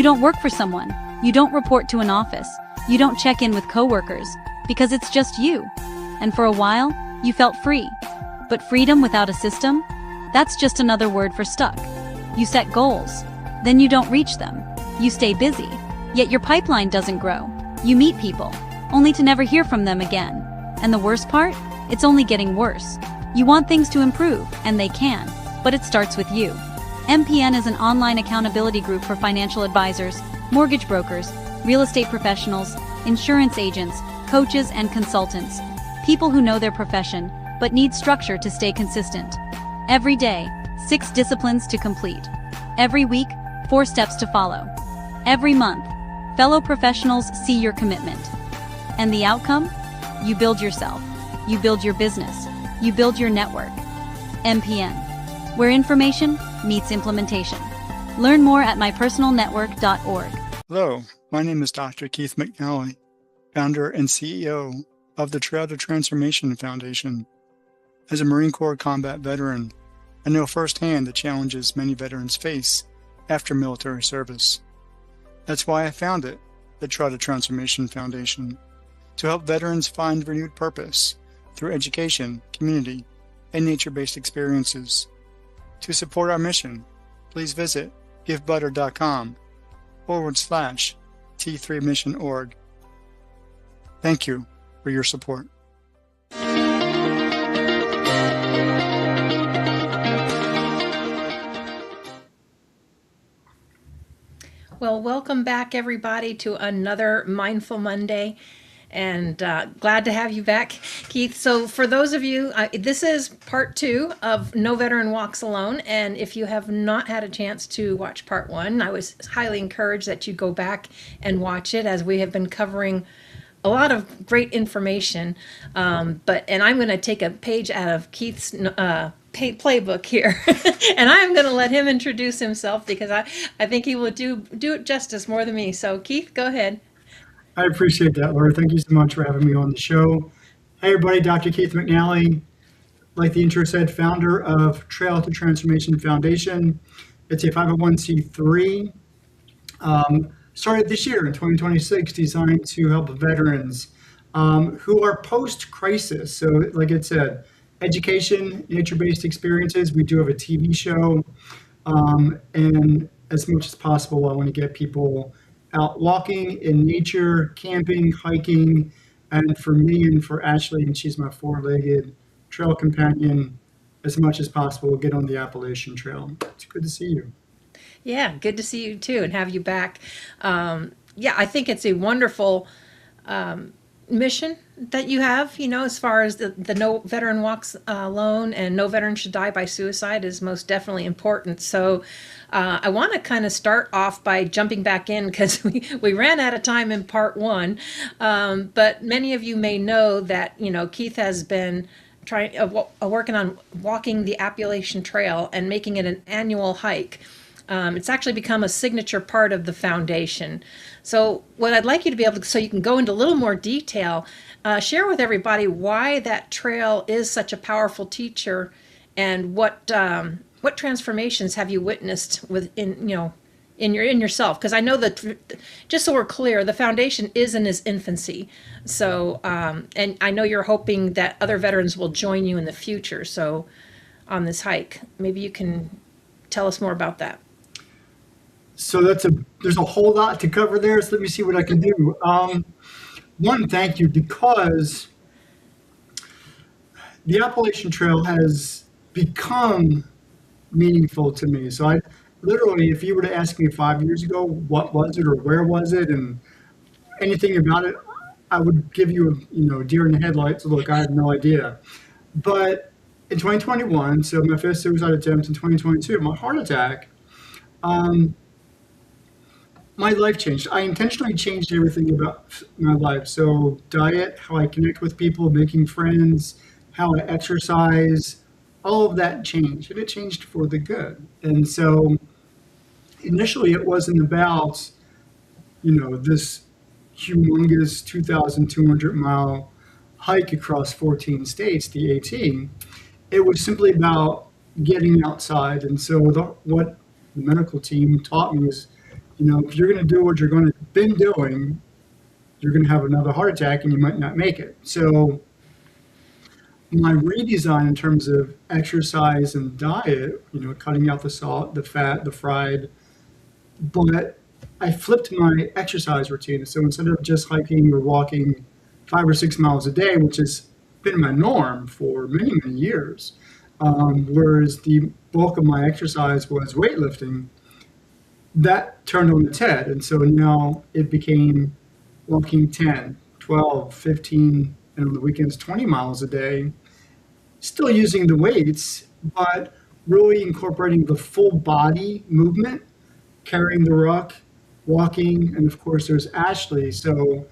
don't work for someone. You don't report to an office. You don't check in with coworkers, because it's just you. And for a while, you felt free. But freedom without a system? That's just another word for stuck. You set goals. Then you don't reach them. You stay busy. Yet your pipeline doesn't grow. You meet people, only to never hear from them again. And the worst part? It's only getting worse. You want things to improve, and they can. But it starts with you. MPN is an online accountability group for financial advisors, mortgage brokers, real estate professionals, insurance agents, coaches, and consultants. People who know their profession, but need structure to stay consistent. Every day, 6 disciplines to complete. Every week, 4 steps to follow. Every month, fellow professionals see your commitment. And the outcome? You build yourself. You build your business. You build your network. MPN, where information meets implementation. Learn more at mypersonalnetwork.org. Hello, my name is Dr. Keith McNally, founder and CEO of the Trail to Transformation Foundation. As a Marine Corps combat veteran, I know firsthand the challenges many veterans face after military service. That's why I founded the Trail to Transformation Foundation, to help veterans find renewed purpose through education, community, and nature-based experiences. To support our mission, please visit givebutter.com/T3Mission.org. Thank you for your support. Well, welcome back, everybody, to another Mindful Monday. And glad to have you back, Keith. So for those of you, this is part 2 of No Veteran Walks Alone. And if you have not had a chance to watch part 1, I was highly encouraged that you go back and watch it, as we have been covering a lot of great information. And I'm going to take a page out of Keith's playbook here, and I'm going to let him introduce himself, because I think he will do it justice more than me. So Keith, go ahead. I appreciate that, Laura. Thank you so much for having me on the show. Hey, everybody, Dr. Keith McNally, like the intro said, founder of Trail to Transformation Foundation. It's a 501c3, started this year in 2026, designed to help veterans who are post-crisis. So like it said, education, nature-based experiences. We do have a TV show, and as much as possible, I want to get people out walking in nature, camping, hiking, and for me and for Ashley, and she's my 4-legged trail companion, as much as possible, get on the Appalachian Trail. It's good to see you. Yeah, good to see you too, and have you back. I think it's a wonderful mission that you have, as far as the No Veteran Walks Alone, and No Veteran Should Die by Suicide is most definitely important. So I want to kind of start off by jumping back in, because we ran out of time in part 1. But many of you may know that, Keith has been working on walking the Appalachian Trail and making it an annual hike. It's actually become a signature part of the foundation. So what I'd like you to be able to, so you can go into a little more detail, share with everybody why that trail is such a powerful teacher, and what transformations have you witnessed in yourself? Because I know that, just so we're clear, the foundation is in its infancy. So, and I know you're hoping that other veterans will join you in the future. So, on this hike, maybe you can tell us more about that. So there's a whole lot to cover there. So let me see what I can do. One, thank you, because the Appalachian Trail has become meaningful to me. So I literally, if you were to ask me 5 years ago, what was it or where was it and anything about it, I would give you a deer in the headlights. Look, I have no idea. But in 2021, so my first suicide attempt in 2022, my heart attack, my life changed. I intentionally changed everything about my life. So diet, how I connect with people, making friends, how I exercise, all of that changed, and it changed for the good. And so initially it wasn't about, this humongous 2,200 mile hike across 14 states, the AT. It was simply about getting outside. And so what the medical team taught me is If you're going to do what you're going to been doing, you're going to have another heart attack and you might not make it. So my redesign in terms of exercise and diet, cutting out the salt, the fat, the fried, but I flipped my exercise routine. So instead of just hiking or walking 5 or 6 miles a day, which has been my norm for many, many years, whereas the bulk of my exercise was weightlifting, that turned on its head. And so now it became walking 10, 12, 15, and on the weekends, 20 miles a day, still using the weights, but really incorporating the full body movement, carrying the ruck, walking, and of course there's Ashley. So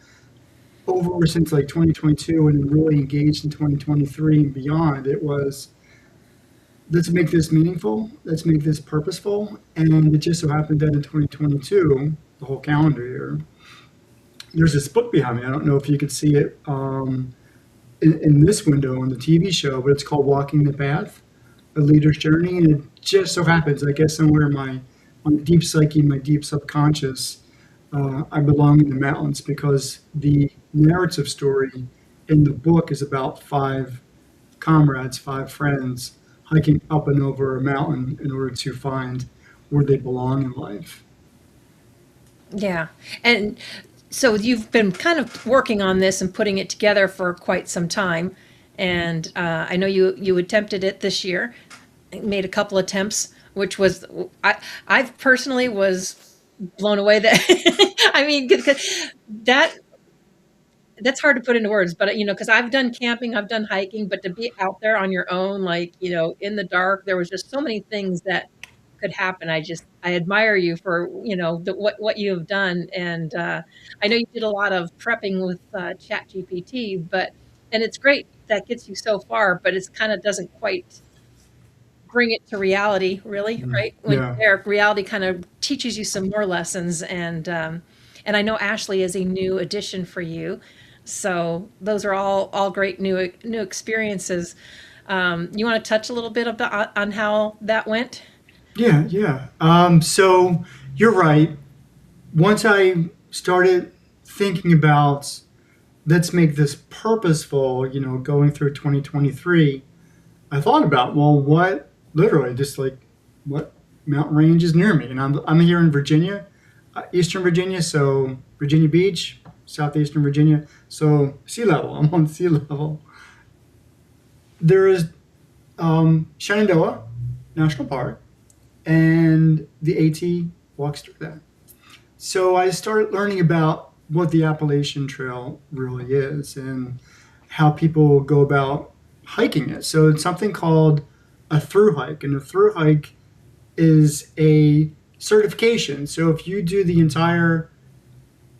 over since like 2022 and really engaged in 2023 and beyond, it was, let's make this meaningful, let's make this purposeful. And it just so happened that in 2022, the whole calendar year, there's this book behind me. I don't know if you could see it in this window on the TV show, but it's called Walking the Path, A Leader's Journey. And it just so happens, I guess somewhere in my deep psyche, my deep subconscious, I belong in the mountains, because the narrative story in the book is about 5 comrades, 5 friends hiking up and over a mountain in order to find where they belong in life. Yeah. And so you've been kind of working on this and putting it together for quite some time. And I know you attempted it this year, made a couple attempts, which was, I personally was blown away that, I mean, 'cause that's hard to put into words, but because I've done camping, I've done hiking, but to be out there on your own, like, in the dark, there was just so many things that could happen. I admire you for, what you have done. And I know you did a lot of prepping with Chat GPT, and it's great that gets you so far, but it's kind of doesn't quite bring it to reality, really, right? When Yeah. there, reality kind of teaches you some more lessons. And I know Ashley is a new addition for you. So those are all great new experiences. You want to touch a little bit about on how that went? Yeah, yeah. So you're right. Once I started thinking about, let's make this purposeful, going through 2023, I thought about, well, literally, just like, what mountain range is near me? And I'm here in Virginia, Eastern Virginia, so Virginia Beach, Southeastern Virginia. So sea level, I'm on sea level. There is Shenandoah National Park, and the AT walks through that. So I started learning about what the Appalachian Trail really is and how people go about hiking it. So it's something called a through hike, and a through hike is a certification. So if you do the entire,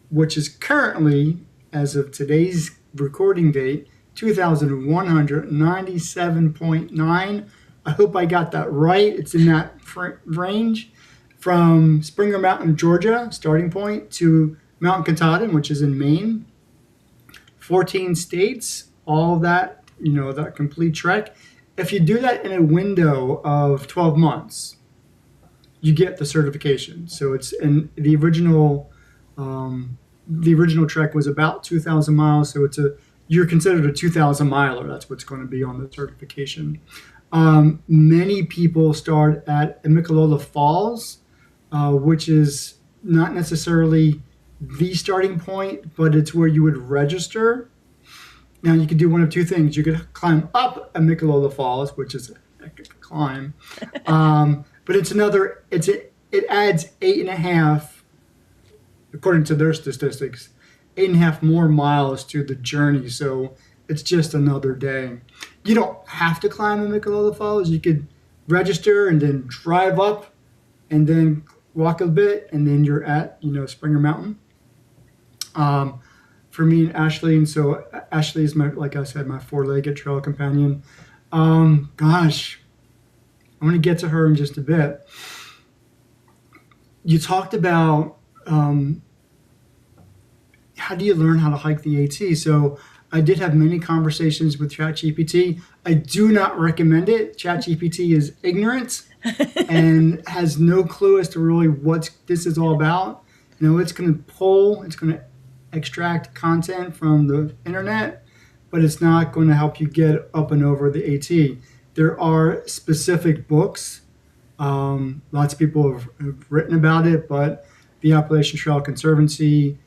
which is currently, as of today's recording date, 2,197.9. I hope I got that right. It's in that range from Springer Mountain, Georgia, starting point, to Mount Katahdin, which is in Maine. 14 states, all that, that complete trek. If you do that in a window of 12 months, you get the certification. So it's in the original trek was about 2,000 miles. So you're considered a 2,000 miler. That's what's going to be on the certification. Many people start at Miqualola Falls, which is not necessarily the starting point, but it's where you would register. Now you could do one of two things. You could climb up Miqualola Falls, which is a heck of a climb. But it adds 8.5, according to their statistics, 8.5 more miles to the journey. So it's just another day. You don't have to climb the Miqualola Falls. You could register and then drive up and then walk a bit, and then you're at, Springer Mountain. For me and Ashley, and so Ashley is like I said, my 4-legged trail companion. Gosh, I'm going to get to her in just a bit. You talked about how do you learn how to hike the AT? So I did have many conversations with ChatGPT. I do not recommend it. ChatGPT is ignorant and has no clue as to really what this is all about. It's going to it's going to extract content from the internet, but it's not going to help you get up and over the AT. There are specific books. Lots of people have written about it, but the Appalachian Trail Conservancy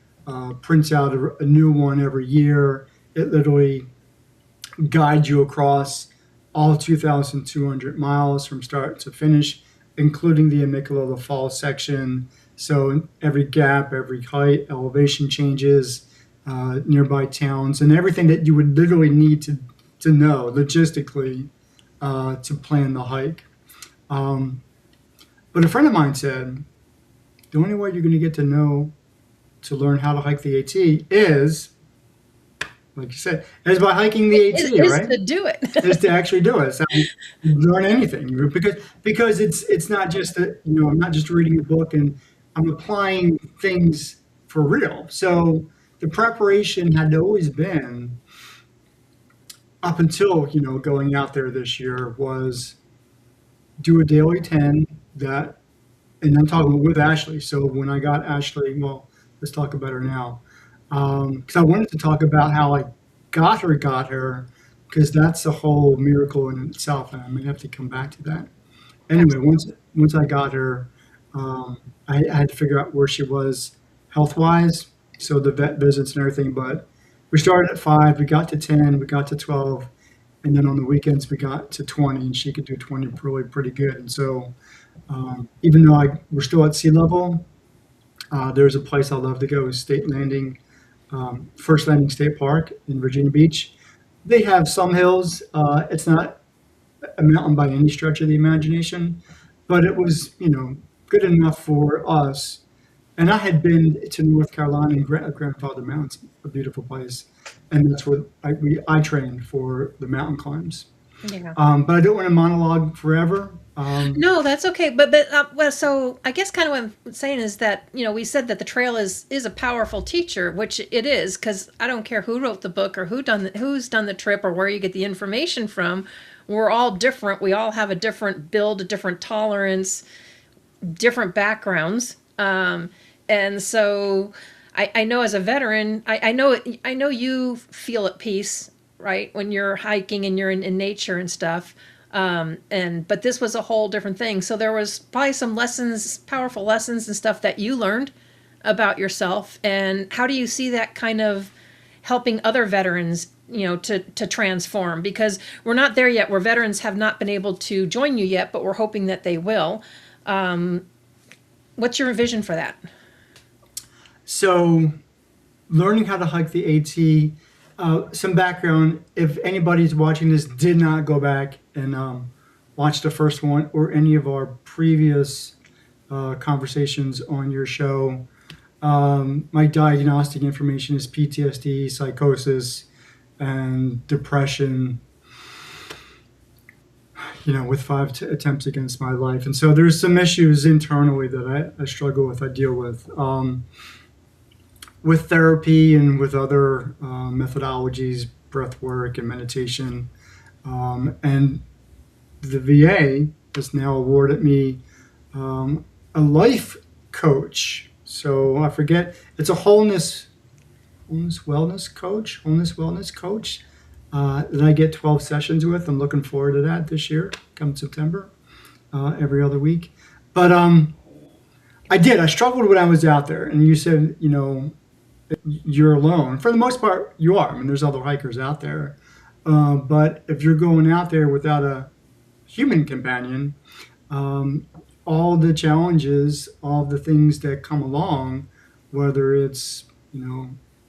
prints out a new one every year. It literally guides you across all 2,200 miles from start to finish, including the Amicalola Falls section. So every gap, every height, elevation changes, nearby towns, and everything that you would literally need to know logistically to plan the hike. But a friend of mine said, the only way you're going to get to learn how to hike the AT is, like you said, is by hiking the AT, right? Is to do it. Is to actually do it. So learn anything, because it's not just I'm not just reading a book and I'm applying things for real. So the preparation had always been, up until going out there this year, was do a daily 10 and I'm talking with Ashley. So when I got Ashley, well, let's talk about her now. Because I wanted to talk about how I got her, because that's a whole miracle in itself, and I may have to come back to that. Anyway, once I got her, I had to figure out where she was health-wise, so the vet visits and everything. But we started at 5, we got to 10, we got to 12, and then on the weekends we got to 20, and she could do 20 really pretty good. And so even though we're still at sea level, there's a place I love to go, is State Landing, First Landing State Park in Virginia Beach. They have some hills. It's not a mountain by any stretch of the imagination, but it was, good enough for us. And I had been to North Carolina, and Grandfather Mountain's a beautiful place, and that's where I trained for the mountain climbs. Yeah. But I don't want to monologue forever. No, that's okay. But well, so I guess kind of what I'm saying is that we said that the trail is a powerful teacher, which it is, because I don't care who wrote the book or who's done the trip or where you get the information from. We're all different. We all have a different build, a different tolerance, different backgrounds, and so I know as a veteran, I know you feel at peace, right, when you're hiking and you're in nature and stuff. But this was a whole different thing. So there was probably some lessons, powerful lessons and stuff that you learned about yourself. And how do you see that kind of helping other veterans, to transform? Because we're not there yet, where veterans have not been able to join you yet, but we're hoping that they will. What's your vision for that? So learning how to hike the AT, some background, if anybody's watching this did not go back and watch the first one or any of our previous conversations on your show, my diagnostic information is PTSD, psychosis, and depression, with 5 attempts against my life. And so there's some issues internally that I struggle with, I deal with therapy and with other methodologies, breath work and meditation. And the VA has now awarded me a life coach. So I forget, it's a wellness coach that I get 12 sessions with. I'm looking forward to that this year, come September, every other week. But I struggled when I was out there, and you said, you're alone. For the most part, you are. I mean, there's other hikers out there. But if you're going out there without a human companion, all the challenges, all the things that come along, whether it's,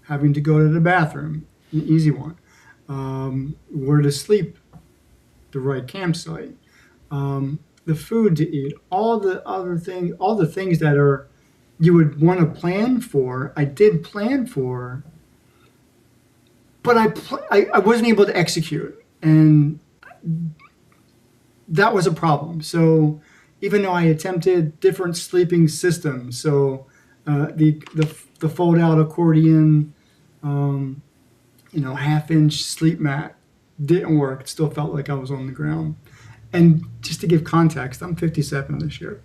having to go to the bathroom, an easy one, where to sleep, the right campsite, the food to eat, all the things that you would want to plan for, I did plan for, but I wasn't able to execute, and that was a problem. So even though I attempted different sleeping systems, so the fold out accordion, half-inch sleep mat. Didn't work. It still felt like I was on the ground. And just to give context, I'm 57 this year.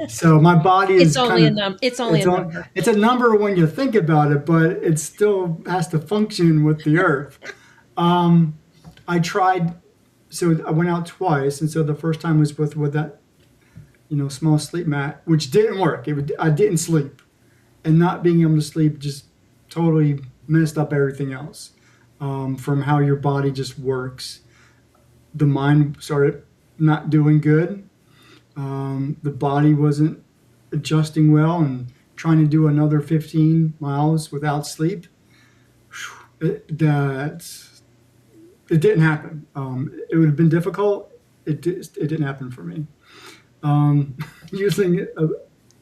So my body is It's only a number. It's only a number. It's a number when you think about it, but it still has to function with the earth. I tried, so I went out twice, and so the first time was with that, small sleep mat, which didn't work. I didn't sleep, and not being able to sleep just totally messed up everything else, from how your body just works. The mind started not doing good. The body wasn't adjusting well, and trying to do another 15 miles without sleep, it didn't happen. It would have been difficult. It didn't happen for me. Using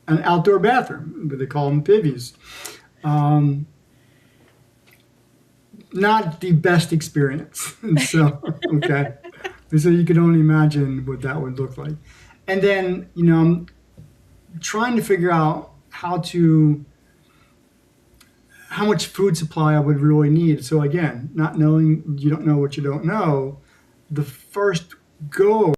an outdoor bathroom, they call them pivies. Not the best experience. So, okay. So you can only imagine what that would look like. And then, I'm trying to figure out how much food supply I would really need. So again, not knowing, you don't know what you don't know. The first go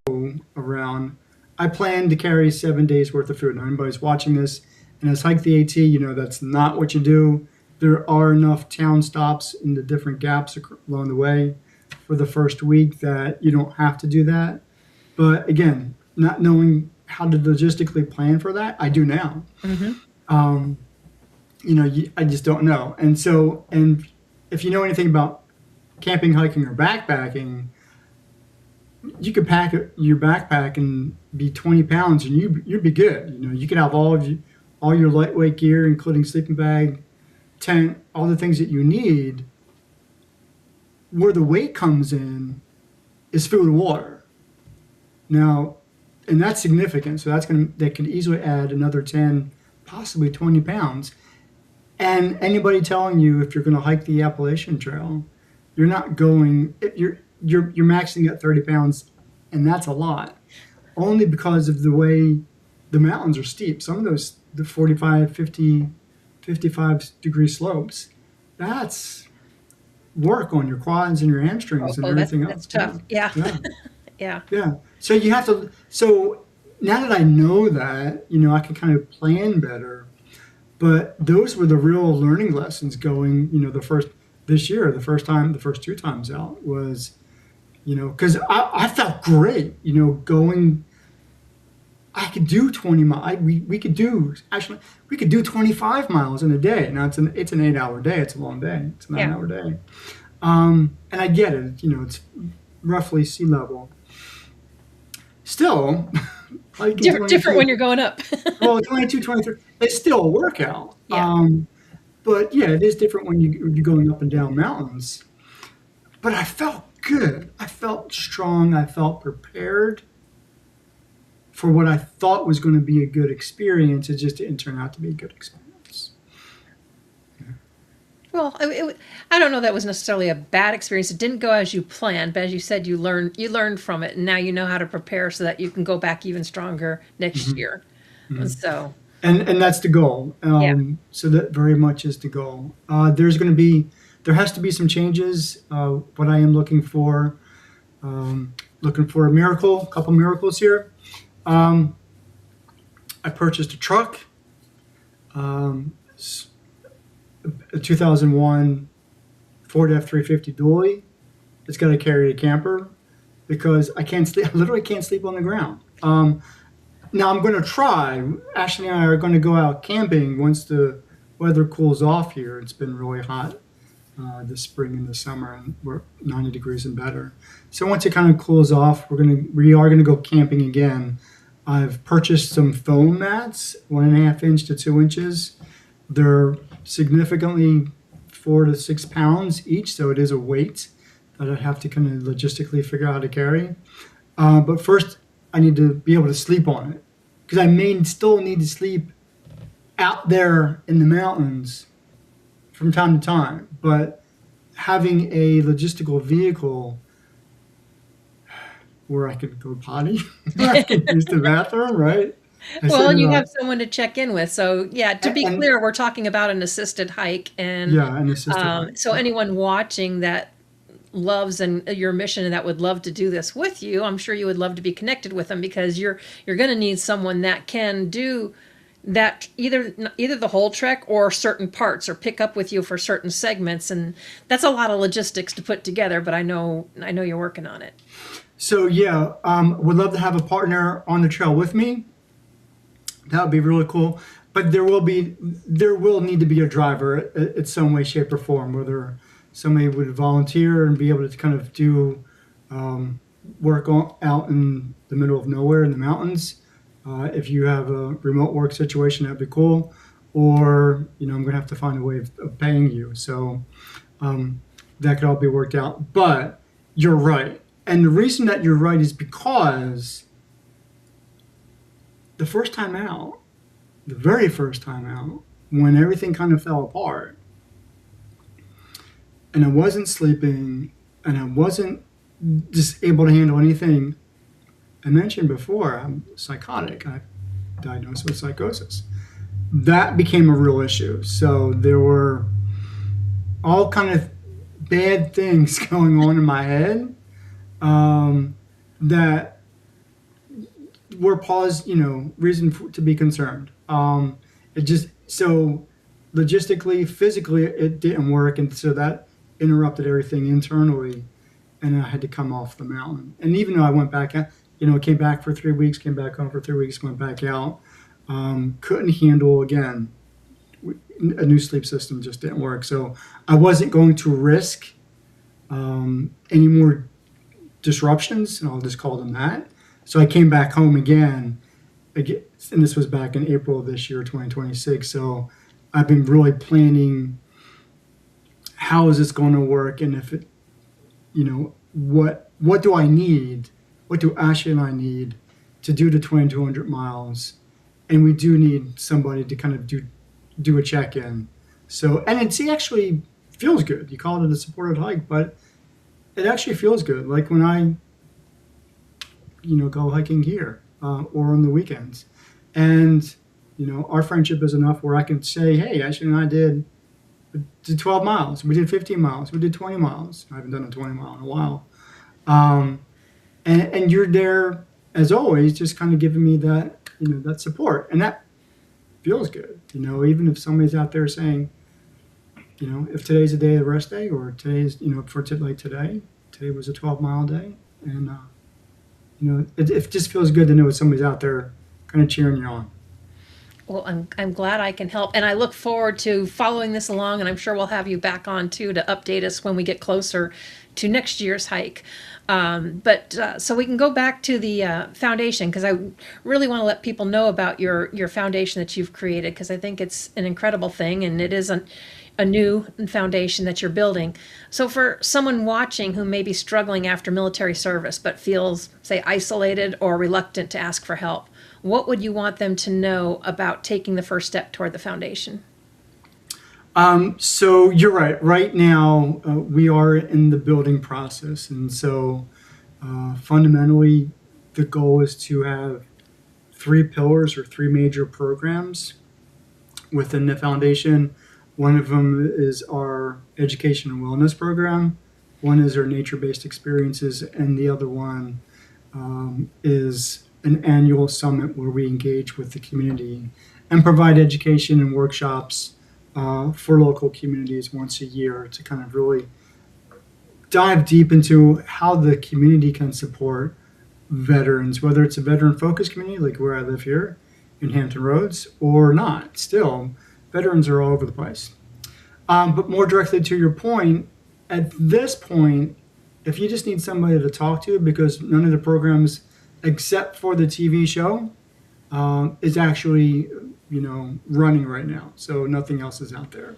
around, I planned to carry 7 days worth of food. Now, anybody's watching this and has hiked the AT, that's not what you do. There are enough town stops in the different gaps along the way for the first week that you don't have to do that. But again, not knowing how to logistically plan for that, I do now. Mm-hmm. I just don't know. And so, if you know anything about camping, hiking, or backpacking, you could pack your backpack and be 20 pounds and you'd be good. You could have all your lightweight gear, including sleeping bag, tent, all the things that you need. Where the weight comes in is food and water. Now, and that's significant. So that can easily add another 10, possibly 20 pounds. And anybody telling you if you're going to hike the Appalachian Trail, you're not going, you're maxing at 30 pounds, and that's a lot. Only because of the way the mountains are steep. Some of those, the 45, 50, 55 degree slopes, that's work on your quads and your hamstrings and everything else. That's tough. Yeah. Yeah. Yeah. So you have to, so now that I know that, I can kind of plan better. But those were the real learning lessons going, the first two times out was, because I felt great, going, I could do 20 miles. We could do 25 miles in a day. Now it's an 8-hour day. It's a long day. It's a 9-hour day. And I get it. It's roughly sea level. Still, like different when you're going up. Well, 22, 23, it's still a workout. Yeah. But yeah, it is different when you're going up and down mountains. But I felt good. I felt strong. I felt prepared for what I thought was going to be a good experience. It just didn't turn out to be a good experience. Well, I don't know that was necessarily a bad experience. It didn't go as you planned, but as you said, you learned from it, and now you know how to prepare so that you can go back even stronger next year. Mm-hmm. And so, and that's the goal. So that very much is the goal. There has to be some changes. What I am looking for a couple miracles here. I purchased a truck. A 2001 Ford F-350 dually. It's got to carry a camper because I can't sleep. I literally can't sleep on the ground. Now I'm going to try. Ashley and I are going to go out camping once the weather cools off here. It's been really hot this spring and the summer, and we're 90 degrees and better. So once it kind of cools off, we are going to go camping again. I've purchased some foam mats, 1.5 inch to 2 inches. They're significantly 4 to 6 pounds each, so it is a weight that I have to kind of logistically figure out how to carry. But first, I need to be able to sleep on it because I may still need to sleep out there in the mountains from time to time. But having a logistical vehicle where I could go potty, where I could use the bathroom, right? I said, Well, you have someone to check in with. So, yeah, to be and clear, we're talking about an assisted hike. And yeah, an assisted hike. so, anyone watching that loves and your mission and that would love to do this with you, I'm sure you would love to be connected with them, because you're going to need someone that can do that, either the whole trek or certain parts, or pick up with you for certain segments. And that's a lot of logistics to put together, but I know you're working on it. So yeah, would love to have a partner on the trail with me. That would be really cool. But there will need to be a driver in some way, shape, or form. Whether somebody would volunteer and be able to kind of do work out in the middle of nowhere in the mountains. If you have a remote work situation, that'd be cool. Or I'm going to have to find a way of paying you. So that could all be worked out. But you're right. And the reason that you're right is because the very first time out, when everything kind of fell apart, and I wasn't sleeping, and I wasn't just able to handle anything. I mentioned before, I'm psychotic. I'm diagnosed with psychosis. That became a real issue. So there were all kind of bad things going on in my head that were reason to be concerned. It just, so logistically, physically, it didn't work. And so that interrupted everything internally. And I had to come off the mountain. And even though I went back out, came back for 3 weeks, came back home for 3 weeks, went back out, couldn't handle, again, a new sleep system just didn't work. So I wasn't going to risk any more disruptions, and I'll just call them that. So I came back home again, and this was back in April of this year, 2026. So I've been really planning, how is this going to work, and if it, what do I need, what do Ashley and I need to do the 2,200 miles, and we do need somebody to kind of do a check-in. So, and it actually feels good. You call it a supported hike, but it actually feels good. Like when I, go hiking here or on the weekends. And, our friendship is enough where I can say, hey, Ashley and I did 12 miles. We did 15 miles. We did 20 miles. I haven't done a 20 mile in a while. And you're there, as always, just kind of giving me that, that support. And that feels good. Even if somebody's out there saying, if today's a day of rest day, or today's, like today was a 12-mile day. And, it just feels good to know somebody's out there kind of cheering you on. Well, I'm glad I can help, and I look forward to following this along, and I'm sure we'll have you back on too to update us when we get closer to next year's hike. So we can go back to the foundation, because I really want to let people know about your foundation that you've created, because I think it's an incredible thing, and it is a new foundation that you're building. So for someone watching who may be struggling after military service but feels, say, isolated or reluctant to ask for help, what would you want them to know about taking the first step toward the foundation? So you're right. Right now, we are in the building process. And so fundamentally, the goal is to have 3 pillars or 3 major programs within the foundation. One of them is our education and wellness program. One is our nature-based experiences. And the other one is an annual summit where we engage with the community and provide education and workshops for local communities once a year to kind of really dive deep into how the community can support veterans, whether it's a veteran-focused community like where I live here in Hampton Roads or not. Still, veterans are all over the place. But more directly to your point, at this point, if you just need somebody to talk to, because none of the programs except for the TV show is actually, running right now. So nothing else is out there.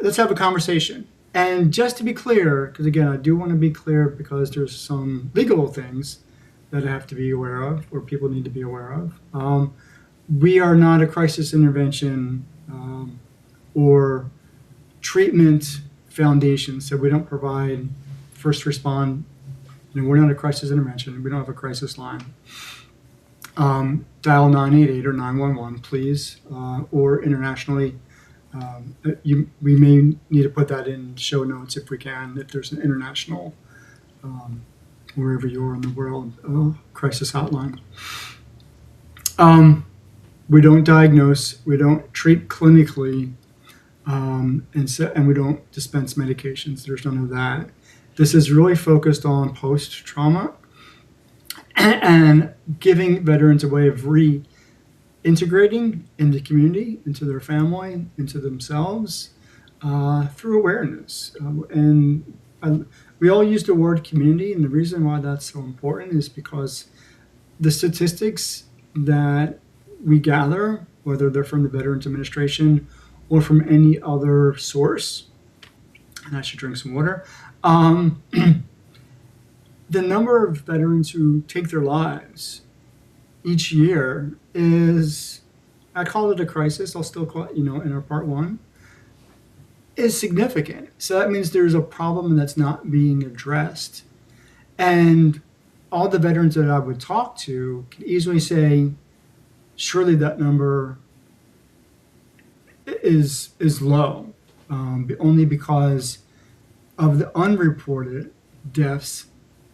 Let's have a conversation. And just to be clear, because again, I do want to be clear because there's some legal things that I have to be aware of, or people need to be aware of. We are not a crisis intervention or treatment foundation, so we don't provide first respond. We're not a crisis intervention. We don't have a crisis line. dial 988 or 911, please, or internationally. We may need to put that in show notes if we can, if there's an international, wherever you are in the world, crisis hotline. We don't diagnose, we don't treat clinically, and we don't dispense medications. There's none of that. This is really focused on post-trauma and giving veterans a way of reintegrating into community, into their family, into themselves, through awareness. We all use the word community, and the reason why that's so important is because the statistics that we gather, whether they're from the Veterans Administration or from any other source, and I should drink some water, the number of veterans who take their lives each year is, I call it a crisis, I'll still call it, in our part one, is significant. So that means there's a problem that's not being addressed. And all the veterans that I would talk to can easily say, surely that number is low, only because of the unreported deaths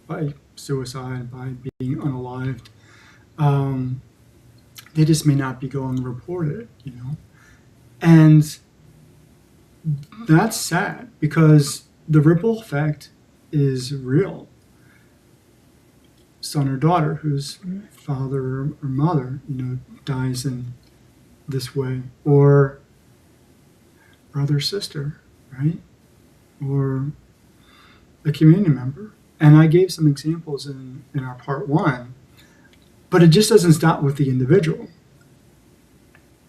by suicide, by being unalived. They just may not be going reported, And that's sad because the ripple effect is real. Son or daughter whose father or mother, dies in this way, or brother, sister, right? Or a community member. And I gave some examples in our part one, but it just doesn't stop with the individual.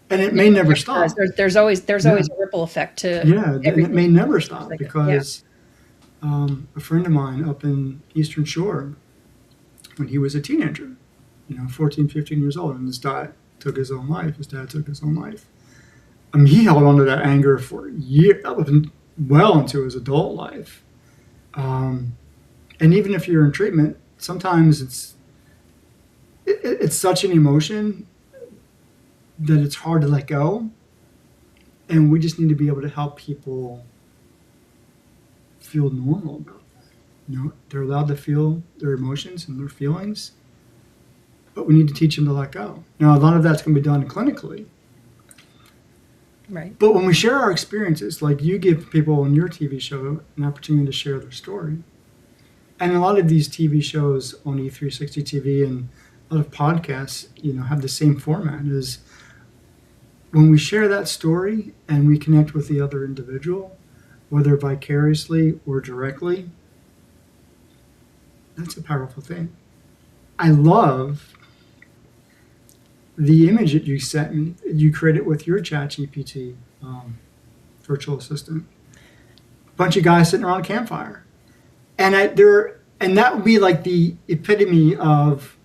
And it may never stop. There's always a ripple effect to and it may never stop Like because a friend of mine up in Eastern Shore, when he was a teenager, 14, 15 years old, and his dad took his own life. He held on to that anger for years, well into his adult life. And even if you're in treatment, sometimes it's such an emotion that it's hard to let go. And we just need to be able to help people feel normal about that. They're allowed to feel their emotions and their feelings, but we need to teach them to let go. Now, a lot of that's going to be done clinically. Right. But when we share our experiences, like you give people on your TV show an opportunity to share their story. And a lot of these TV shows on E360 TV and a lot of podcasts, have the same format as when we share that story and we connect with the other individual, whether vicariously or directly, that's a powerful thing. I love the image that you sent me, you created with your ChatGPT virtual assistant. A bunch of guys sitting around a campfire. And that would be like the epitome of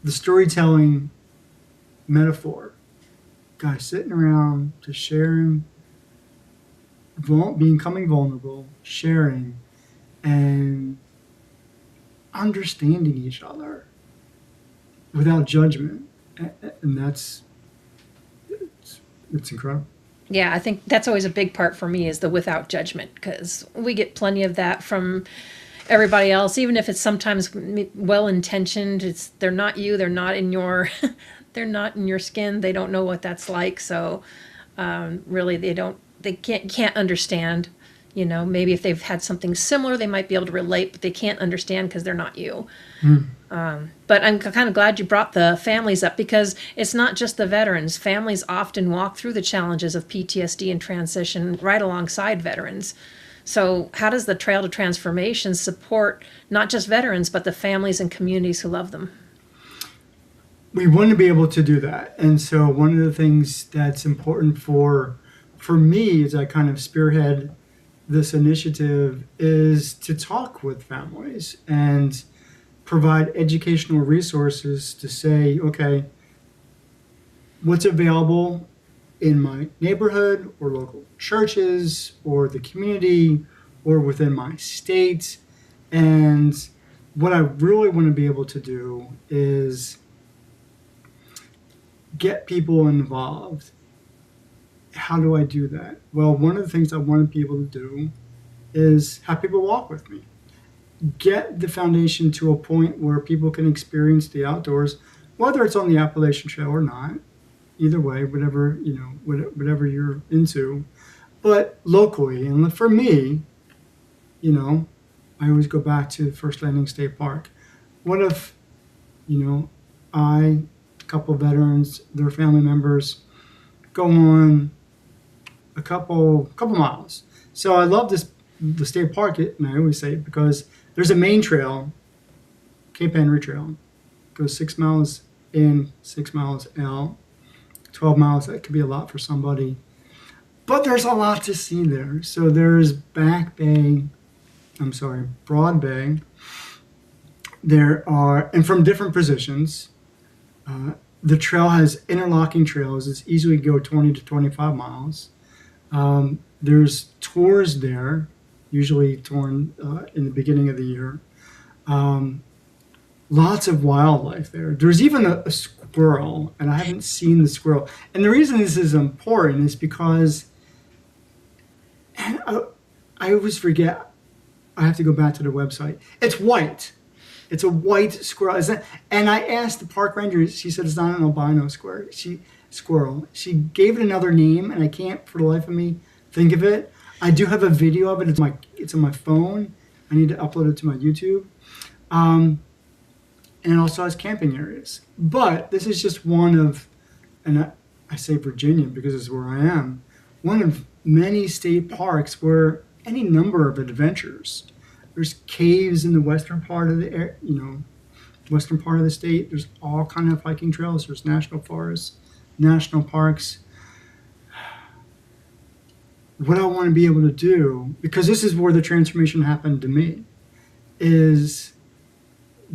the storytelling metaphor. Guys sitting around, just sharing, becoming vulnerable, sharing, and understanding each other without judgment. And it's incredible. Yeah, I think that's always a big part for me is the without judgment, because we get plenty of that from everybody else, even if it's sometimes well-intentioned. They're not you, they're not in your they're not in your skin, they don't know what that's like. So really they can't understand. Maybe if they've had something similar, they might be able to relate, but they can't understand because they're not you. But I'm kind of glad you brought the families up, because it's not just the veterans. Families often walk through the challenges of PTSD and transition right alongside veterans. So how does the Trail to Transformation support not just veterans, but the families and communities who love them? We want to be able to do that. And so one of the things that's important for me as I kind of spearhead this initiative is to talk with families and provide educational resources to say, okay, what's available in my neighborhood or local churches or the community or within my state. And what I really want to be able to do is get people involved. How do I do that? Well, one of the things I wanted people to do is have people walk with me. Get the foundation to a point where people can experience the outdoors, whether it's on the Appalachian Trail or not. Either way, whatever you're into, but locally. And for me, I always go back to First Landing State Park. What if, a couple of veterans, their family members, go on a couple miles? So I love the state park, and I always say it because there's a main trail, Cape Henry Trail, goes 6 miles in, 6 miles out, 12 miles. That could be a lot for somebody, but there's a lot to see there. So there's Broad Bay. There are, and from different positions, the trail has interlocking trails. It's easily go 20 to 25 miles. There's tours there, usually torn in the beginning of the year. Lots of wildlife there. There's even a squirrel, and I haven't seen the squirrel. And the reason this is important is because I always forget. I have to go back to the website. It's white. It's a white squirrel. And I asked the park ranger. She said it's not an albino squirrel. She gave it another name, and I can't for the life of me think of it. I do have a video of it. It's on my phone. I need to upload it to my YouTube. And it also has camping areas. But this is just one of, and I say Virginia because it's where I am, one of many state parks where any number of adventures. There's caves in the western part of western part of the state. There's all kind of hiking trails. There's national forests, national parks. What I want to be able to do, because this is where the transformation happened to me, is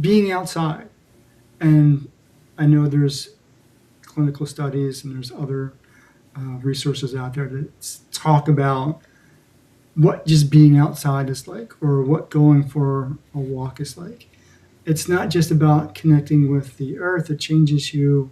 being outside. And I know there's clinical studies and there's other resources out there that talk about what just being outside is like, or what going for a walk is like. It's not just about connecting with the earth. It changes you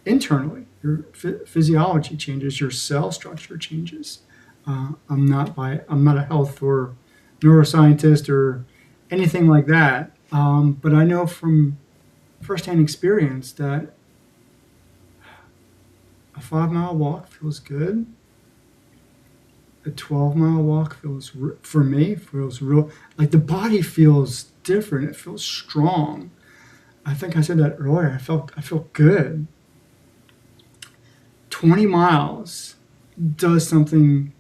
internally. Your physiology changes, your cell structure changes. I'm not a health or neuroscientist or anything like that. But I know from firsthand experience that a 5-mile walk feels good. A 12-mile walk feels real, like the body feels different. It feels strong. I think I said that earlier. I felt good. 20 miles does something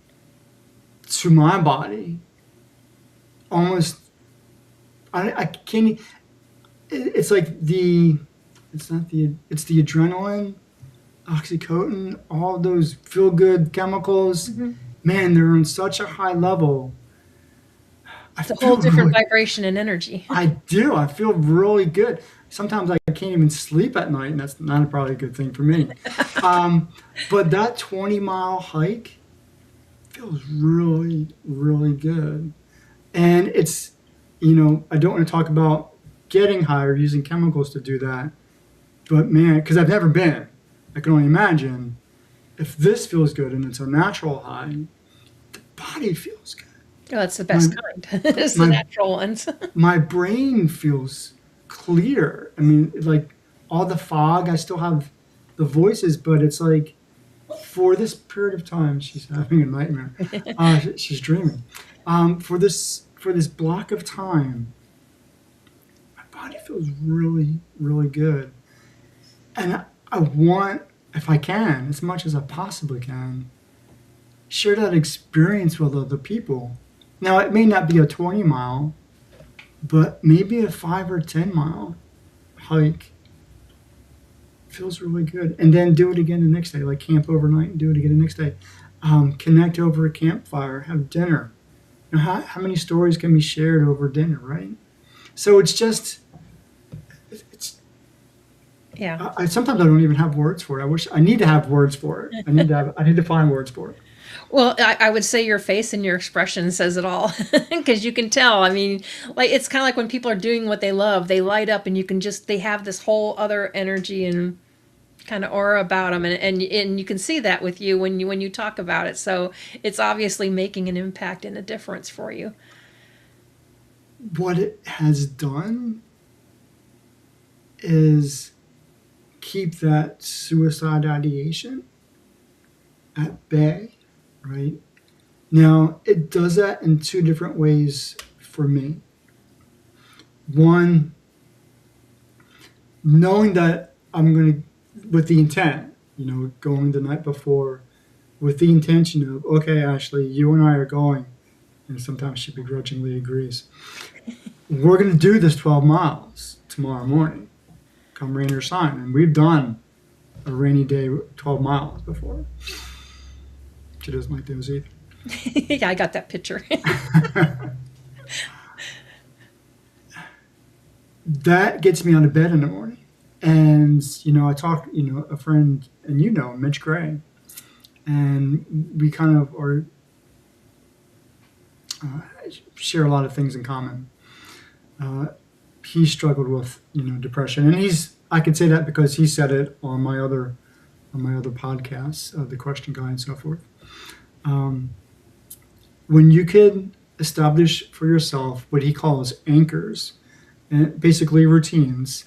to my body. Almost, I can't. It's like it's the adrenaline, oxytocin, all those feel good chemicals. Mm-hmm. Man, they're on such a high level. It's a whole different vibration and energy. I do. I feel really good. Sometimes I can't even sleep at night, and that's not probably a good thing for me. But that 20-mile hike feels really, really good. And it's, I don't want to talk about getting high or using chemicals to do that. But man, because I've never been, I can only imagine if this feels good and it's a natural high, the body feels good. Oh, that's the best kind. It's the natural ones. My brain feels clear. I mean, like all the fog, I still have the voices, but it's like for this period of time, she's having a nightmare. She's dreaming. For this block of time, my body feels really, really good. And I want, if I can, as much as I possibly can, share that experience with other people. Now, it may not be a 20-mile, but maybe a 5 or 10-mile hike feels really good. And then do it again the next day, like camp overnight and do it again the next day. Connect over a campfire, have dinner. How many stories can be shared over dinner, right? So it's just, yeah. Sometimes I don't even have words for it. I need to have words for it. I need to find words for it. Well, I would say your face and your expression says it all, because you can tell. I mean, like it's kind of like when people are doing what they love, they light up, and they have this whole other energy, and kind of aura about them, and you can see that with you when you talk about it. So it's obviously making an impact and a difference for you. What it has done is keep that suicide ideation at bay, right? Now, it does that in two different ways for me. One, knowing that I'm going to, with the intent, going the night before with the intention of, okay, Ashley, you and I are going, and sometimes she begrudgingly agrees. We're going to do this 12 miles tomorrow morning, come rain or shine. And we've done a rainy day 12 miles before. She doesn't like those either. Yeah, I got that picture. That gets me out of bed in the morning. And, I talk, a friend, and Mitch Gray, and we kind of share a lot of things in common. He struggled with, depression, and I could say that because he said it on my other podcasts, the Question Guy and so forth. When you can establish for yourself what he calls anchors, and basically routines,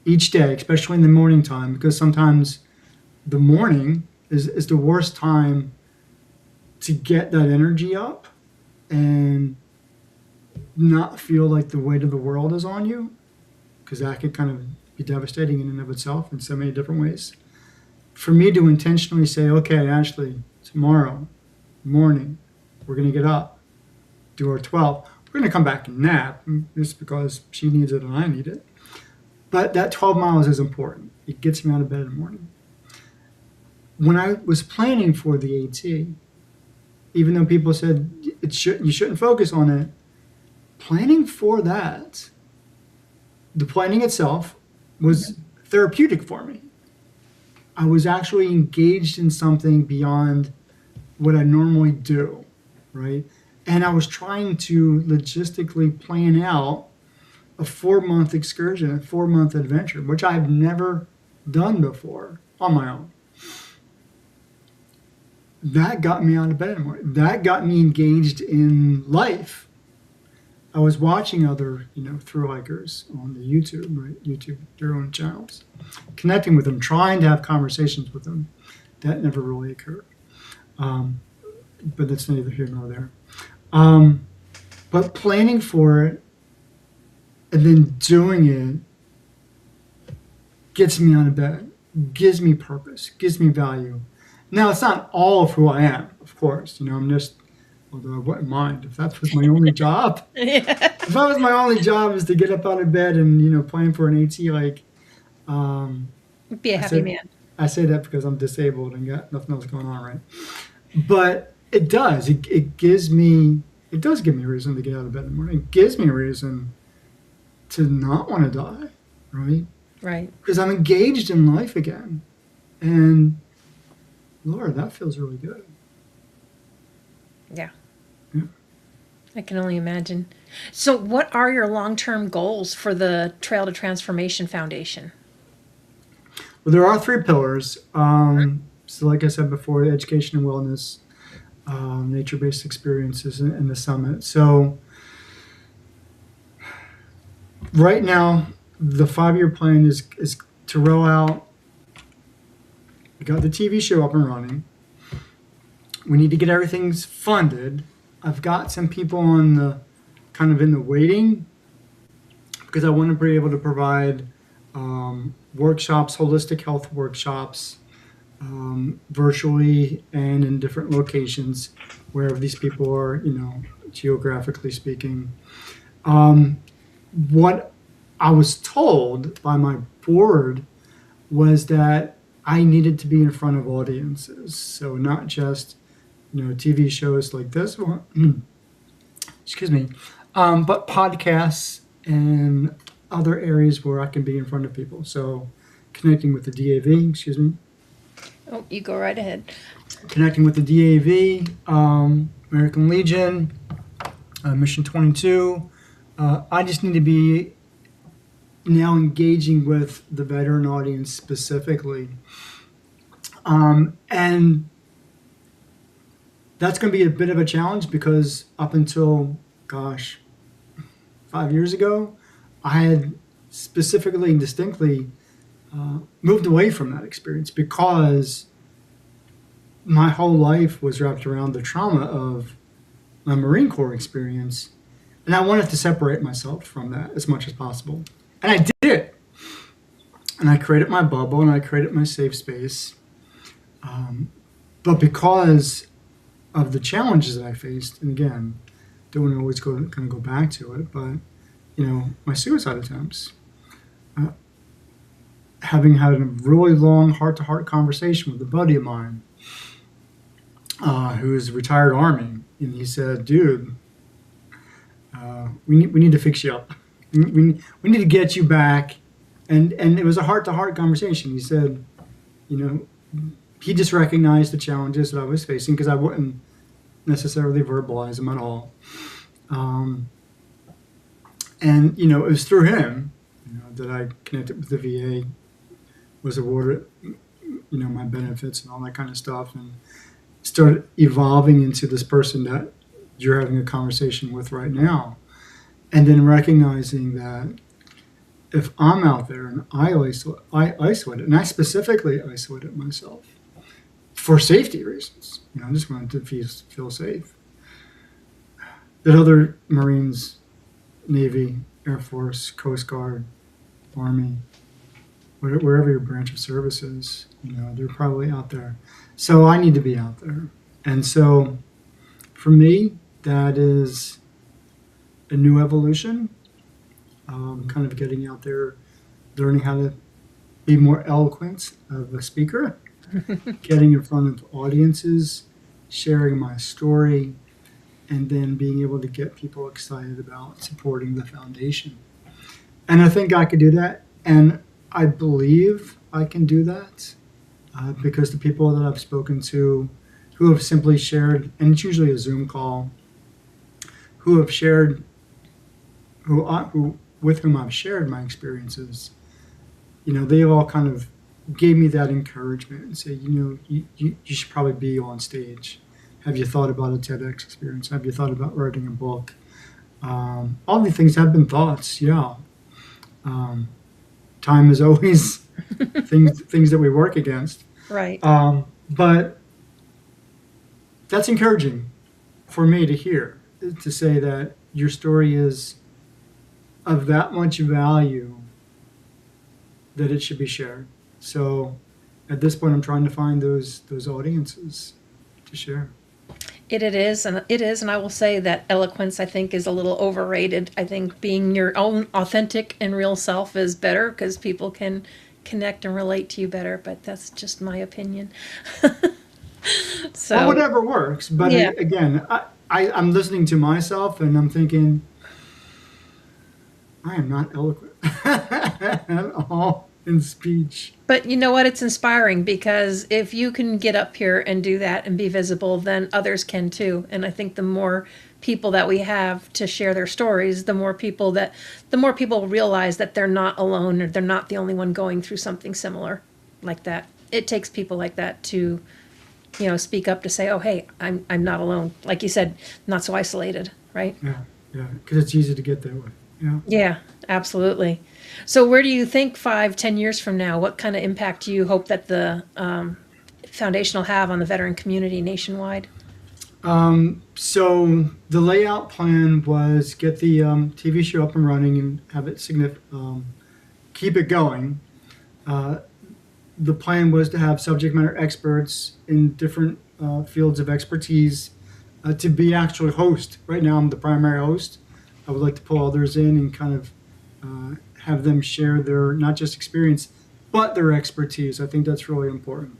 each day, especially in the morning time, because sometimes the morning is the worst time to get that energy up and not feel like the weight of the world is on you, because that could kind of be devastating in and of itself in so many different ways. For me to intentionally say, okay, Ashley, tomorrow morning, we're going to get up, do our 12. We're going to come back and nap just because she needs it and I need it. But that 12 miles is important. It gets me out of bed in the morning. When I was planning for the AT, even though people said you shouldn't focus on it, planning for that, the planning itself was therapeutic for me. I was actually engaged in something beyond what I normally do, right? And I was trying to logistically plan out a 4-month excursion, a 4-month adventure, which I've never done before on my own. That got me out of bed in the morning. That got me engaged in life. I was watching other, thru hikers on the YouTube, right? YouTube, their own channels, connecting with them, trying to have conversations with them. That never really occurred. But that's neither here nor there. But planning for it and then doing it gets me out of bed, gives me purpose, gives me value. Now, it's not all of who I am, of course. I'm just, although I wouldn't mind if that was my only job. If that was my only job is to get up out of bed and, plan for an AT, be a happy man. I say that because I'm disabled and got nothing else going on, right? But it does. It does give me a reason to get out of bed in the morning. It gives me a reason to not want to die, right? Right. Because I'm engaged in life again. And Lord, that feels really good. Yeah. Yeah. I can only imagine. So what are your long-term goals for the Trail to Transformation Foundation? Well, there are 3 pillars. So like I said before, education and wellness, nature-based experiences, and the summit. So right now, the 5-year plan is to roll out. We got the TV show up and running. We need to get everything funded. I've got some people in the waiting because I want to be able to provide workshops, holistic health workshops, virtually and in different locations wherever these people are, geographically speaking. What I was told by my board was that I needed to be in front of audiences. So not just, TV shows like this one, excuse me, but podcasts and other areas where I can be in front of people. So connecting with the DAV, excuse me. Oh, you go right ahead. Connecting with the DAV, American Legion, Mission 22. I just need to be now engaging with the veteran audience specifically. And that's going to be a bit of a challenge because up until, 5 years ago, I had specifically and distinctly moved away from that experience because my whole life was wrapped around the trauma of my Marine Corps experience. And I wanted to separate myself from that as much as possible. And I did. And I created my bubble and I created my safe space. But because of the challenges that I faced, and again, don't want to always kind of go back to it, but my suicide attempts, having had a really long heart-to-heart conversation with a buddy of mine who is a retired Army, and he said, "Dude, we need to fix you up. We need to get you back." And it was a heart-to-heart conversation. He said, he just recognized the challenges that I was facing because I wouldn't necessarily verbalize them at all. And it was through him, that I connected with the VA, was awarded, my benefits and all that kind of stuff, and started evolving into this person that you're having a conversation with right now. And then recognizing that if I'm out there and I isolate it, and I specifically isolated myself for safety reasons, I just wanted to feel safe, that other Marines, Navy, Air Force, Coast Guard, Army, wherever your branch of service is, they're probably out there. So I need to be out there. And so for me, that is a new evolution, kind of getting out there, learning how to be more eloquent of a speaker, getting in front of audiences, sharing my story, and then being able to get people excited about supporting the foundation. And I think I could do that. And I believe I can do that because the people that I've spoken to who have simply shared, and it's usually a Zoom call, who have shared, with whom I've shared my experiences, they all kind of gave me that encouragement and say, you should probably be on stage. Have you thought about a TEDx experience? Have you thought about writing a book? All these things have been thoughts, yeah. Time is always things that we work against. Right. But that's encouraging for me to hear, to say that your story is of that much value that it should be shared. So at this point, I'm trying to find those audiences to share. It is, and I will say that eloquence, I think, is a little overrated. I think being your own authentic and real self is better because people can connect and relate to you better, but that's just my opinion. So well, whatever works. But yeah. Again, I'm listening to myself and I'm thinking, I am not eloquent at all in speech. But you know what? It's inspiring because if you can get up here and do that and be visible, then others can too. And I think the more people that we have to share their stories, the more people realize that they're not alone or they're not the only one going through something similar like that. It takes people like that to, speak up to say, oh, hey, I'm not alone. Like you said, not so isolated, right? Yeah, because it's easy to get that way. Yeah, absolutely. So where do you think 5-10 years from now, what kind of impact do you hope that the foundation will have on the veteran community nationwide? So the layout plan was get the TV show up and running and have it keep it going. The plan was to have subject matter experts in different fields of expertise to be actually host. Right now I'm the primary host. I would like to pull others in and kind of have them share their not just experience, but their expertise. I think that's really important.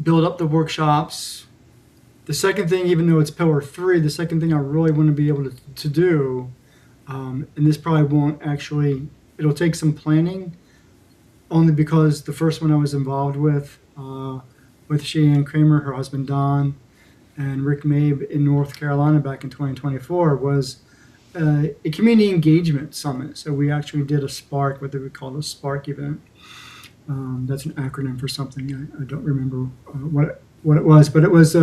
Build up the workshops. The second thing, even though it's pillar 3, the second thing I really want to be able to do, and this probably won't actually, it'll take some planning, only because the first one I was involved with Cheyenne Kramer, her husband Don, and Rick Mabe in North Carolina back in 2024 was a community engagement summit. So we actually did a Spark, what they would call a Spark event. That's an acronym for something. I don't remember what it was, but it was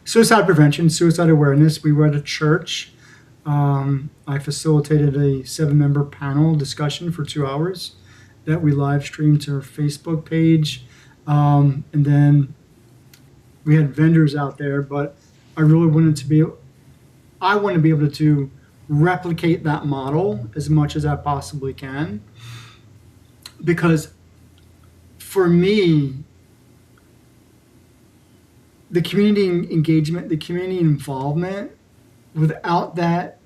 suicide prevention, suicide awareness. We were at a church. I facilitated a 7-member panel discussion for 2 hours that we live streamed to our Facebook page. And then we had vendors out there, but I really wanted to be, I want to be able to replicate that model as much as I possibly can. Because for me, the community engagement, the community involvement, without that,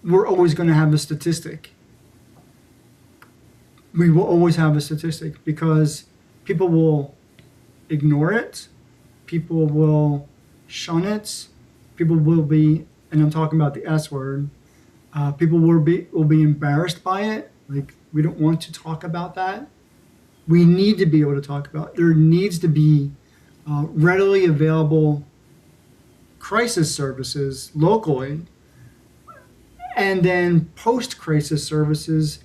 we're always going to have a statistic. We will always have a statistic because people will ignore it, people will shun it, people will be, and I'm talking about the S word, people will be embarrassed by it. Like, we don't want to talk about that. We need to be able to talk about it. There needs to be readily available crisis services locally, and then post-crisis services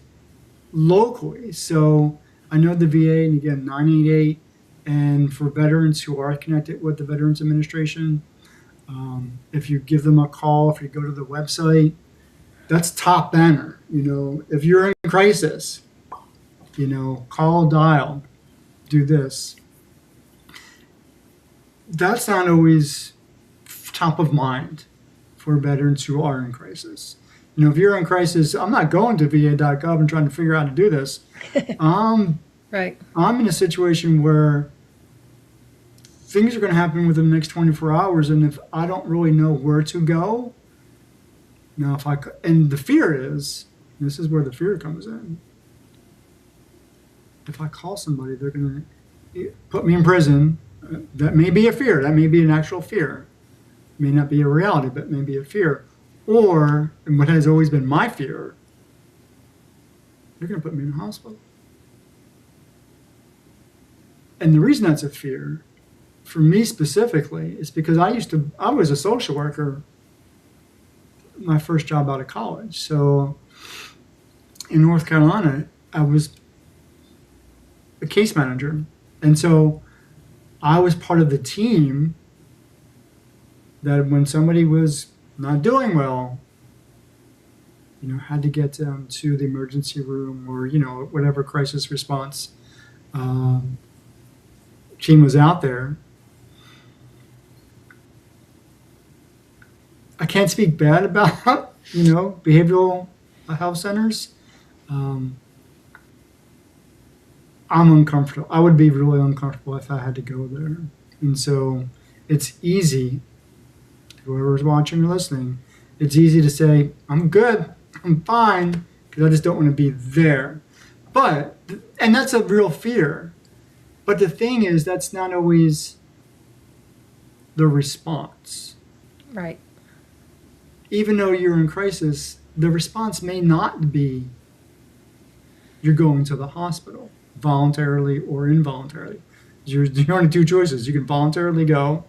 locally. So I know the VA, and again, 988, and for veterans who are connected with the Veterans Administration, if you give them a call, if you go to the website, that's top banner. You know, if you're in crisis, you know, call, dial, do this. That's not always top of mind for veterans who are in crisis. You know, if you're in crisis, I'm not going to va.gov and trying to figure out how to do this. Right. I'm in a situation where things are going to happen within the next 24 hours, and if I don't really know where to go, now and the fear is, this is where the fear comes in. If I call somebody, they're going to put me in prison. That may be a fear. That may be an actual fear. It may not be a reality, but it may be a fear. Or, and what has always been my fear, they're going to put me in a hospital. And the reason that's a fear, for me specifically, is because I was a social worker my first job out of college. So in North Carolina, I was a case manager. And so I was part of the team that when somebody was not doing well, you know, had to get them to the emergency room or, you know, whatever crisis response team was out there. I can't speak bad about, you know, behavioral health centers. I'm uncomfortable. I would be really uncomfortable if I had to go there. And so it's easy, whoever's watching or listening, it's easy to say, I'm good, I'm fine, because I just don't want to be there. But, and that's a real fear. But the thing is, that's not always the response. Right. Even though you're in crisis, the response may not be you're going to the hospital, voluntarily or involuntarily. You're only 2 choices. You can voluntarily go,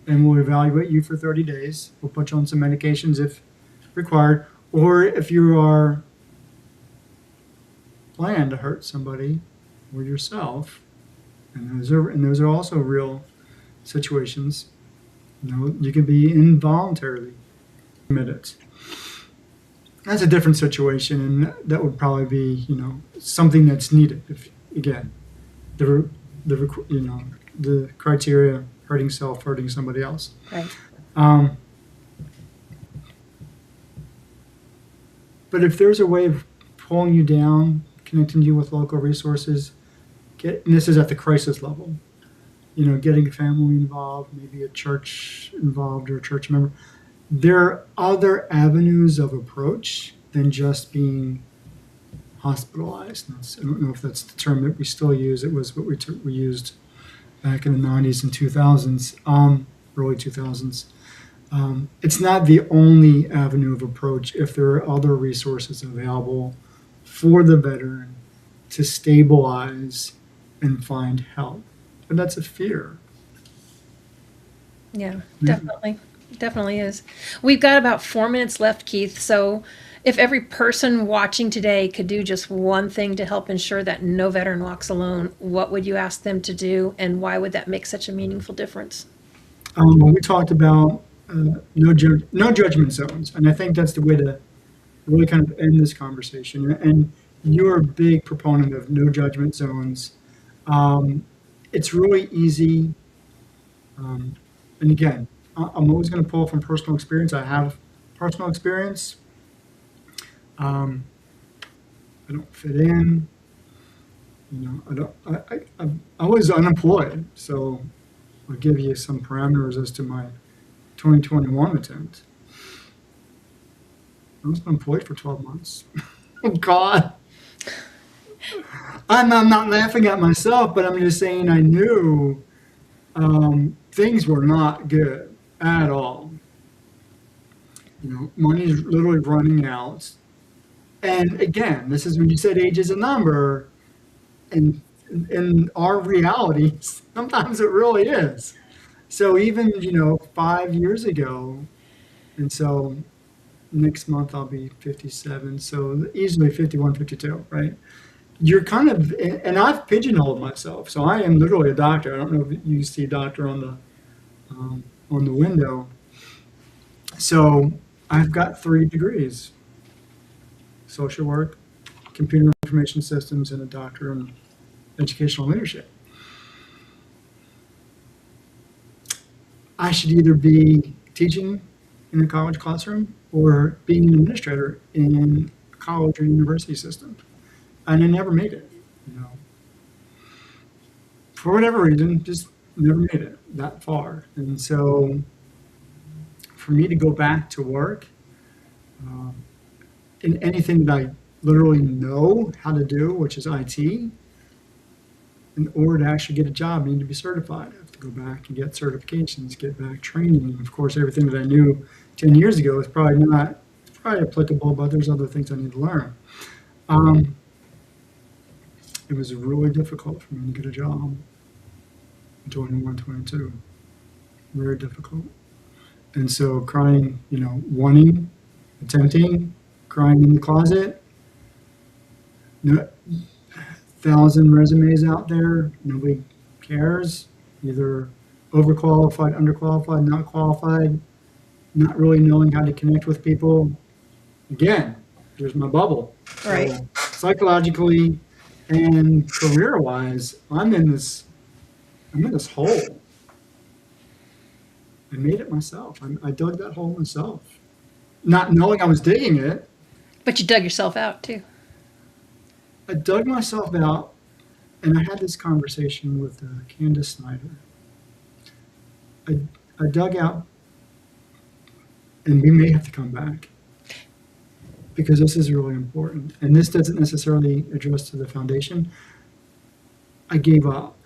and we'll evaluate you for 30 days. We'll put you on some medications if required. Or if you are planned to hurt somebody or yourself, and those are also real situations, you know, you can be involuntarily committed. That's a different situation, and that would probably be, you know, something that's needed. If, again, the criteria: hurting self, hurting somebody else. Right. But if there's a way of pulling you down, connecting you with local resources, and this is at the crisis level, you know, getting a family involved, maybe a church involved or a church member. There are other avenues of approach than just being hospitalized. I don't know if that's the term that we still use. It was what we used back in the 90s and 2000s, early 2000s. It's not the only avenue of approach if there are other resources available for the veteran to stabilize and find help. But that's a fear. Yeah, definitely. Definitely is. We've got about 4 minutes left, Keith. So If every person watching today could do just one thing to help ensure that no veteran walks alone, what would you ask them to do, and why would that make such a meaningful difference? We talked about no judgment zones, and I think that's the way to really kind of end this conversation. And you're a big proponent of no judgment zones. It's really easy. And again, I'm always going to pull from personal experience. I have personal experience. I don't fit in. I was unemployed, so I'll give you some parameters as to my 2021 attempt. I was unemployed for 12 months. Oh God. I'm not laughing at myself, but I'm just saying I knew things were not good at all. Money is literally running out. And again, this is when you said age is a number, and in our reality, sometimes it really is. So even 5 years ago, and so next month I'll be 57, so easily 51, 52, right? You're kind of, and I've pigeonholed myself, so I am literally a doctor. I don't know if you see doctor on the window. So I've got 3 degrees: social work, computer information systems, and a doctor in educational leadership. I should either be teaching in a college classroom or being an administrator in a college or university system. And I never made it, for whatever reason, just never made it that far. And so for me to go back to work in anything that I literally know how to do, which is IT, in order to actually get a job, I need to be certified. I have to go back and get certifications, get back training. And of course, everything that I knew 10 years ago is probably applicable, but there's other things I need to learn. It was really difficult for me to get a job in 21, 22. Very difficult. And so crying, wanting, attempting, crying in the closet, 1,000 resumes out there, nobody cares, either overqualified, underqualified, not qualified, not really knowing how to connect with people. Again, here's my bubble. Right. So psychologically and career-wise, I'm in this hole. I made it myself. I dug that hole myself, not knowing I was digging it. But you dug yourself out too. I dug myself out, and I had this conversation with Candace Snyder. I dug out, and we may have to come back, because this is really important. And this doesn't necessarily address to the foundation. I gave up.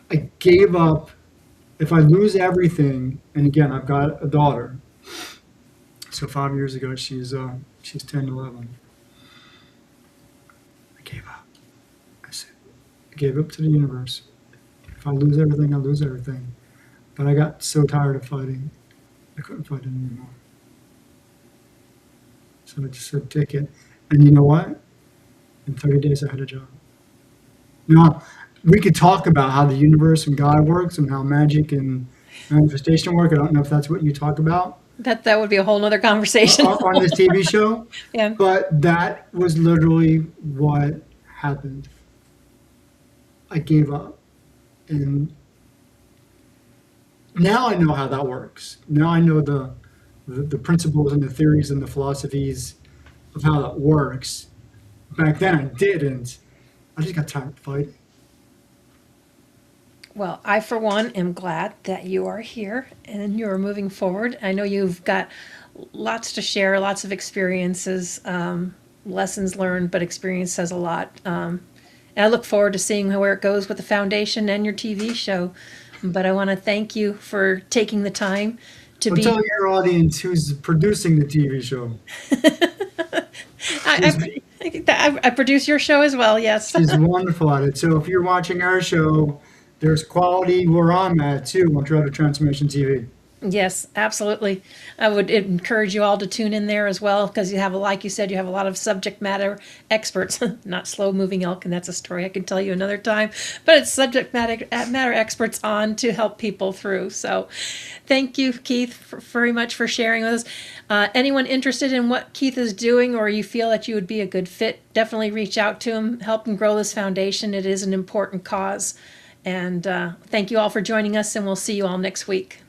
I gave up. If I lose everything, and again, I've got a daughter. So 5 years ago, she's 10, 11. I gave up. I gave up to the universe. If I lose everything, I lose everything. But I got so tired of fighting, I couldn't fight anymore. So I just said, take it. And you know what? In 30 days, I had a job. Now, we could talk about how the universe and God works and how magic and manifestation work. I don't know if that's what you talk about. That would be a whole nother conversation. On this TV show. Yeah. But that was literally what happened. I gave up. And now I know how that works. Now I know the principles and the theories and the philosophies of how that works. Back then I didn't. I just got tired of fighting. Well, I, for one, am glad that you are here and you're moving forward. I know you've got lots to share, lots of experiences, lessons learned, but experience says a lot. And I look forward to seeing where it goes with the foundation and your TV show. But I want to thank you for taking the time to be tell here. your audience who's producing the TV show. I produce your show as well, yes. She's wonderful at it. So if you're watching our show, there's quality where I'm at too on Trail to Transformation TV. Yes, absolutely. I would encourage you all to tune in there as well because you have, like you said, you have a lot of subject matter experts, not slow moving elk, and that's a story I can tell you another time. But it's matter experts on to help people through. So, thank you, Keith, very much for sharing with us. Anyone interested in what Keith is doing, or you feel that you would be a good fit, definitely reach out to him, help him grow this foundation. It is an important cause. And thank you all for joining us, and we'll see you all next week.